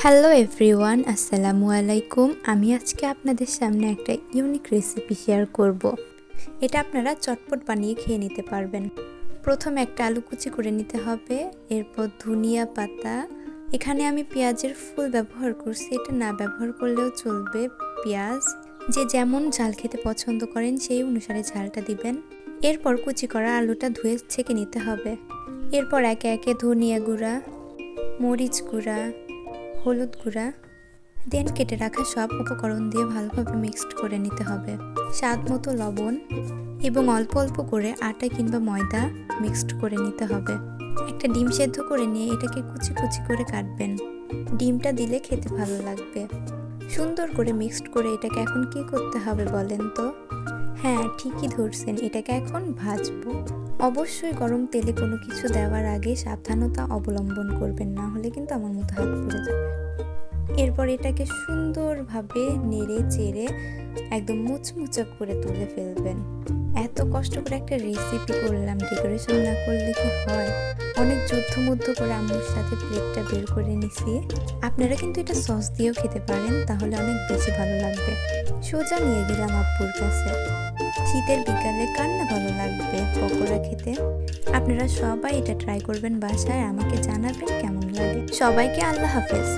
Hello everyone, আসসালামু আলাইকুম। আমি আজকে আপনাদের সামনে একটা ইউনিক রেসিপি শেয়ার করব। এটা আপনারা চটপট বানিয়ে খেয়ে নিতে পারবেন। প্রথমে একটা আলু কুচি করে নিতে হবে, এরপর ধনিয়া পাতা। এখানে আমি পেঁয়াজের ফুল ব্যবহার করছি, এটা না ব্যবহার করলেও চলবে। পেঁয়াজ যে যেমন ঝাল খেতে পছন্দ করেন সেই অনুসারে ঝালটা দিবেন। এরপর কুচি করা আলুটা ধুয়ে ছেঁকে নিতে হবে। এরপর একে একে ধনিয়া গুঁড়া, মরিচ গুঁড়া, হলুদ গুঁড়া দেন কেটে রাখা সব উপকরণ দিয়ে ভালোভাবে মিক্সড করে নিতে হবে। স্বাদ মতো লবণ এবং অল্প অল্প করে আটা কিংবা ময়দা মিক্সড করে নিতে হবে। একটা ডিম সেদ্ধ করে নিয়ে এটাকে কুচি কুচি করে কাটবেন। ডিমটা দিলে খেতে ভালো লাগবে। সুন্দর করে মিক্সড করে এটাকে এখন কি করতে হবে বলেন তো? হ্যাঁ, ঠিকই ধরছেন, এটাকে এখন ভাজবো। অবশ্যই গরম তেলে কোনো কিছু দেওয়ার আগে সাবধানতা অবলম্বন করবেন, না হলে কিন্তু আমার মতো হাত পুড়ে যাবে। এরপর এটাকে সুন্দরভাবে নেড়ে চেড়ে একদম মুচমুচা করে তুলে ফেলবেন। এত কষ্ট করে একটা রেসিপি করলাম, ডেকোরেশন না করলে কি হয়? অনেক যুদ্ধ করে আম্মুর সাথে প্লেটটা বের করে নিছি। আপনারা কিন্তু এটা সস দিয়েও খেতে পারেন, তাহলে অনেক বেশি ভালো লাগবে। সোজা নিয়ে গেলাম আব্বুর কাছে। শীতের বিকালে কার না ভালো লাগবে পকোড়া খেতে? আপনারা সবাই এটা ট্রাই করবেন বাসায়, আমাকে জানাবেন কেমন লাগে। সবাইকে আল্লাহ হাফেজ।